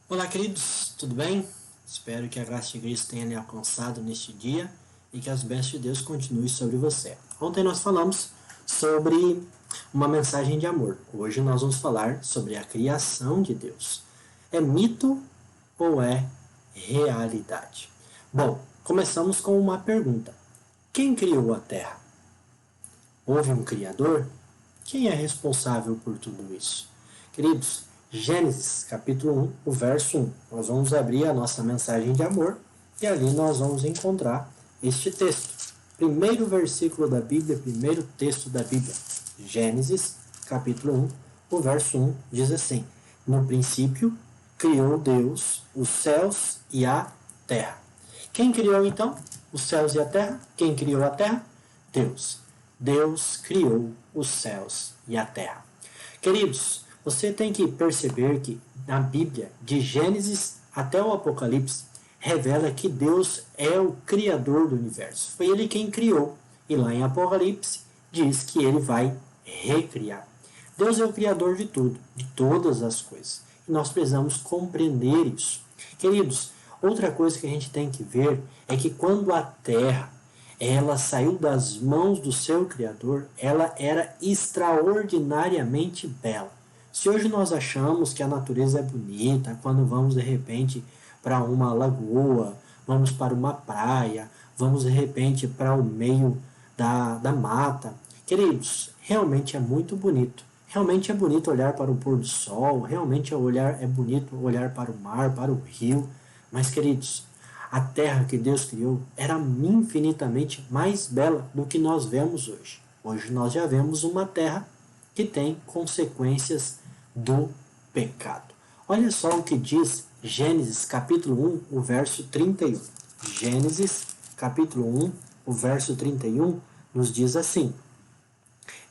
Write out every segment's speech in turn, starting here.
Olá, queridos, tudo bem? Espero que a graça de Cristo tenha lhe alcançado neste dia e que as bênçãos de Deus continuem sobre você. Ontem nós falamos sobre uma mensagem de amor. Hoje nós vamos falar sobre a criação de Deus. É mito ou é realidade? Bom, começamos com uma pergunta. Quem criou a Terra? Houve um Criador? Quem é responsável por tudo isso? Queridos, Gênesis capítulo 1, o verso 1. Nós vamos abrir a nossa mensagem de amor e ali nós vamos encontrar este texto. Primeiro versículo da Bíblia, primeiro texto da Bíblia. Gênesis capítulo 1, o verso 1 diz assim: No princípio criou Deus os céus e a terra. Quem criou então os céus e a terra? Quem criou a terra? Deus. Deus criou os céus e a terra. Queridos, você tem que perceber que na Bíblia, de Gênesis até o Apocalipse, revela que Deus é o Criador do universo. Foi Ele quem criou. E lá em Apocalipse diz que Ele vai recriar. Deus é o Criador de tudo, de todas as coisas. E nós precisamos compreender isso. Queridos, outra coisa que a gente tem que ver é que quando a terra ela saiu das mãos do seu Criador, ela era extraordinariamente bela. Se hoje nós achamos que a natureza é bonita, quando vamos de repente para uma lagoa, vamos para uma praia, vamos de repente para o meio da mata, queridos, realmente é muito bonito. Realmente é bonito olhar para o pôr do sol, realmente é bonito olhar para o mar, para o rio, mas queridos, a terra que Deus criou era infinitamente mais bela do que nós vemos hoje. Hoje nós já vemos uma terra que tem consequências do pecado. Olha só o que diz Gênesis capítulo 1, o verso 31. Gênesis capítulo 1, o verso 31 nos diz assim: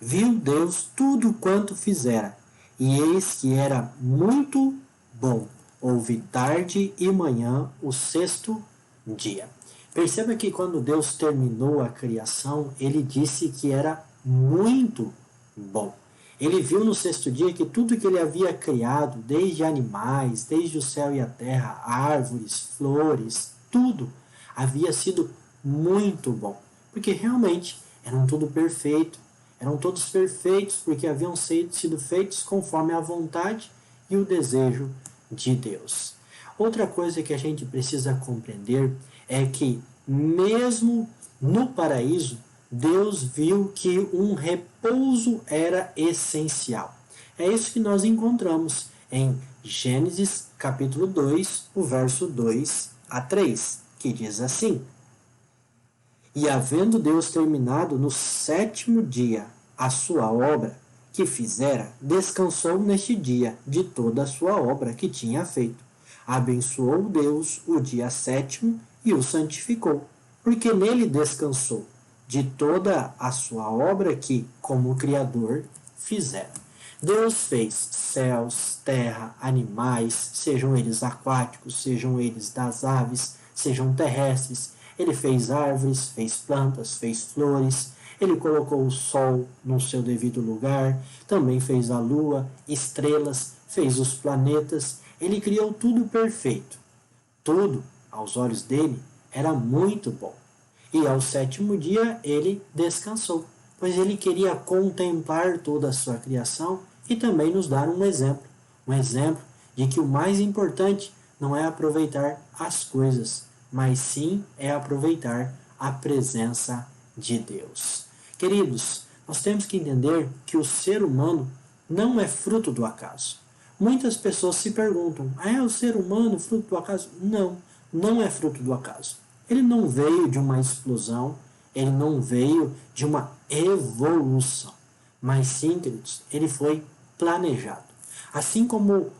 Viu Deus tudo quanto fizera, e eis que era muito bom. Houve tarde e manhã o sexto dia. Perceba que quando Deus terminou a criação, ele disse que era muito bom. Ele viu no sexto dia que tudo que ele havia criado, desde animais, desde o céu e a terra, árvores, flores, tudo, havia sido muito bom. Porque realmente eram tudo perfeito, eram todos perfeitos porque haviam sido feitos conforme a vontade e o desejo de Deus. Outra coisa que a gente precisa compreender é que, mesmo no paraíso, Deus viu que um repouso era essencial. É isso que nós encontramos em Gênesis capítulo 2, o verso 2 a 3, que diz assim: E havendo Deus terminado no sétimo dia a sua obra que fizera, descansou neste dia de toda a sua obra que tinha feito. Abençoou Deus o dia sétimo e o santificou, porque nele descansou de toda a sua obra que, como Criador, fizera. Deus fez céus, terra, animais, sejam eles aquáticos, sejam eles das aves, sejam terrestres. Ele fez árvores, fez plantas, fez flores. Ele colocou o sol no seu devido lugar, também fez a lua, estrelas, fez os planetas. Ele criou tudo perfeito. Tudo, aos olhos dele, era muito bom. E ao sétimo dia ele descansou, pois ele queria contemplar toda a sua criação e também nos dar um exemplo de que o mais importante não é aproveitar as coisas, mas sim é aproveitar a presença de Deus. Queridos, nós temos que entender que o ser humano não é fruto do acaso. Muitas pessoas se perguntam: é o ser humano fruto do acaso? Não, não é fruto do acaso. Ele não veio de uma explosão, ele não veio de uma evolução, mas sim, queridos, ele foi planejado. Assim como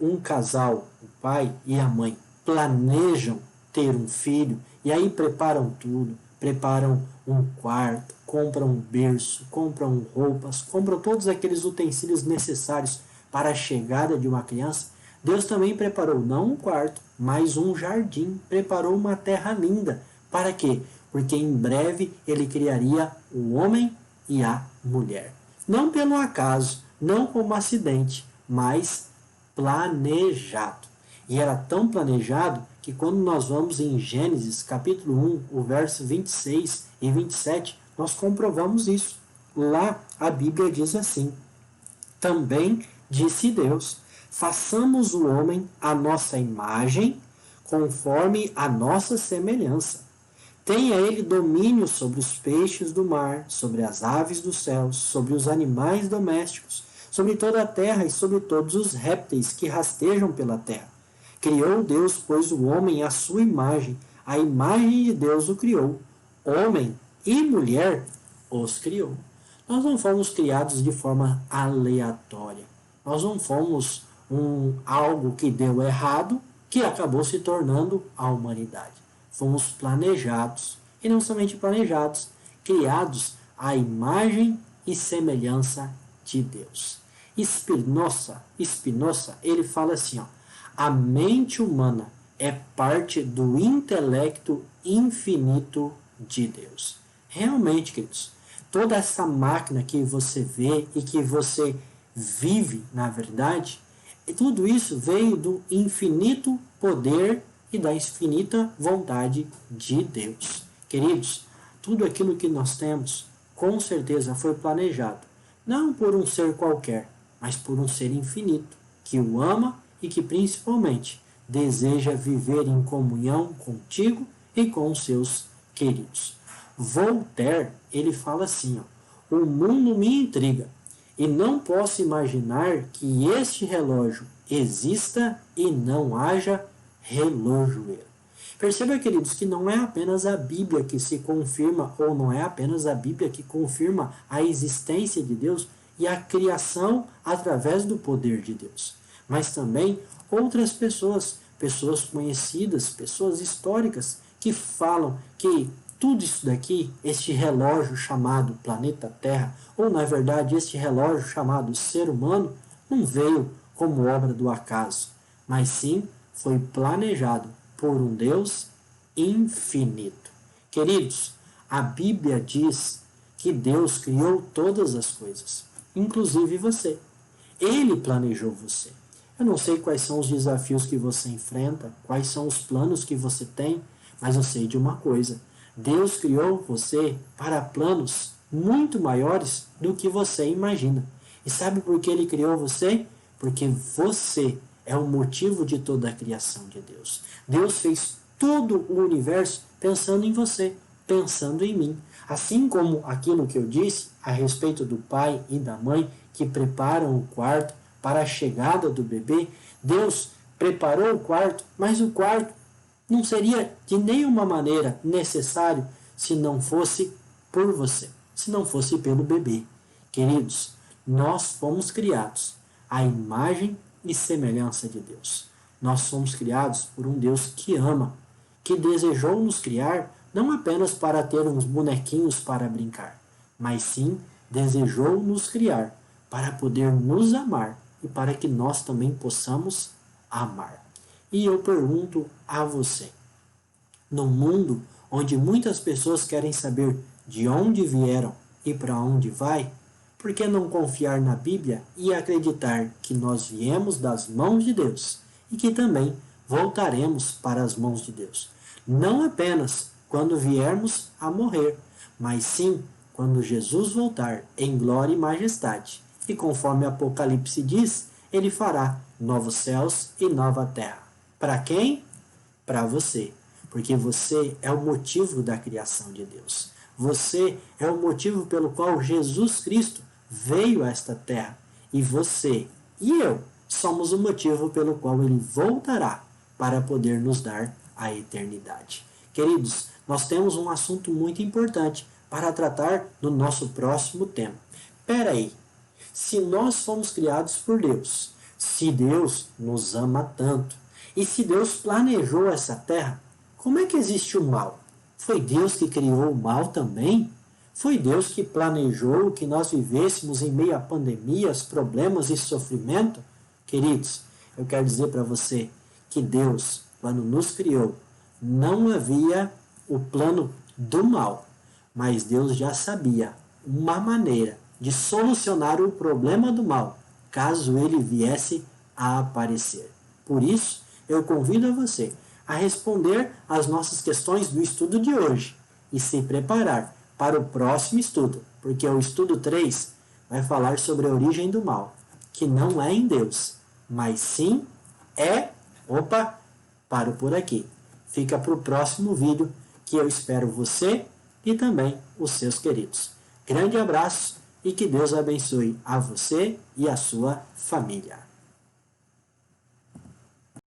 um casal, o pai e a mãe, planejam ter um filho e aí preparam tudo, preparam um quarto, compram um berço, compram roupas, compram todos aqueles utensílios necessários para a chegada de uma criança. Deus também preparou não um quarto, mas um jardim, preparou uma terra linda. Para quê? Porque em breve ele criaria o homem e a mulher. Não pelo acaso, não como acidente, mas planejado. E era tão planejado que quando nós vamos em Gênesis capítulo 1, o verso 26 e 27, nós comprovamos isso. Lá a Bíblia diz assim: também disse Deus, façamos o homem à nossa imagem, conforme a nossa semelhança. Tenha ele domínio sobre os peixes do mar, sobre as aves dos céus, sobre os animais domésticos, sobre toda a terra e sobre todos os répteis que rastejam pela terra. Criou Deus, pois, o homem à sua imagem, a imagem de Deus o criou. Homem e mulher os criou. Nós não fomos criados de forma aleatória. Nós não fomos algo que deu errado, que acabou se tornando a humanidade. Fomos planejados, e não somente planejados, criados à imagem e semelhança de Deus. Spinoza, ele fala assim, ó, a mente humana é parte do intelecto infinito de Deus. Realmente, queridos, toda essa máquina que você vê e que você vive, na verdade, tudo isso veio do infinito poder e da infinita vontade de Deus. Queridos, tudo aquilo que nós temos, com certeza foi planejado, não por um ser qualquer, mas por um ser infinito, que o ama e que principalmente deseja viver em comunhão contigo e com os seus queridos. Voltaire, ele fala assim, ó, o mundo me intriga e não posso imaginar que este relógio exista e não haja relojoeiro. Perceba, queridos, que não é apenas a Bíblia que se confirma, ou não é apenas a Bíblia que confirma a existência de Deus e a criação através do poder de Deus, mas também outras pessoas conhecidas, pessoas históricas, que falam que tudo isso daqui, este relógio chamado planeta Terra, ou na verdade este relógio chamado ser humano, não veio como obra do acaso, mas sim foi planejado por um Deus infinito. Queridos, a Bíblia diz que Deus criou todas as coisas, inclusive você. Ele planejou você. Eu não sei quais são os desafios que você enfrenta, quais são os planos que você tem, mas eu sei de uma coisa. Deus criou você para planos muito maiores do que você imagina. E sabe por que Ele criou você? Porque você é o motivo de toda a criação de Deus. Deus fez todo o universo pensando em você, pensando em mim. Assim como aquilo que eu disse a respeito do pai e da mãe que preparam o quarto para a chegada do bebê, Deus preparou o quarto, mas o quarto não seria de nenhuma maneira necessário se não fosse por você, se não fosse pelo bebê. Queridos, nós fomos criados à imagem e semelhança de Deus. Nós fomos criados por um Deus que ama, que desejou nos criar não apenas para ter uns bonequinhos para brincar, mas sim desejou nos criar para poder nos amar e para que nós também possamos amar. E eu pergunto a você, no mundo onde muitas pessoas querem saber de onde vieram e para onde vai, por que não confiar na Bíblia e acreditar que nós viemos das mãos de Deus e que também voltaremos para as mãos de Deus? Não apenas quando viermos a morrer, mas sim quando Jesus voltar em glória e majestade. E conforme Apocalipse diz, ele fará novos céus e nova terra. Para quem? Para você. Porque você é o motivo da criação de Deus. Você é o motivo pelo qual Jesus Cristo veio a esta terra. E você e eu somos o motivo pelo qual ele voltará para poder nos dar a eternidade. Queridos, nós temos um assunto muito importante para tratar no nosso próximo tema. Espera aí. Se nós fomos criados por Deus, se Deus nos ama tanto, e se Deus planejou essa terra, como é que existe o mal? Foi Deus que criou o mal também? Foi Deus que planejou que nós vivêssemos em meio a pandemias, problemas e sofrimento? Queridos, eu quero dizer para você que Deus, quando nos criou, não havia o plano do mal, mas Deus já sabia uma maneira de solucionar o problema do mal, caso ele viesse a aparecer. Por isso, eu convido a você a responder às nossas questões do estudo de hoje e se preparar para o próximo estudo, porque o estudo 3 vai falar sobre a origem do mal, que não é em Deus, mas sim é... Opa, paro por aqui. Fica para o próximo vídeo, que eu espero você e também os seus queridos. Grande abraço e que Deus abençoe a você e a sua família.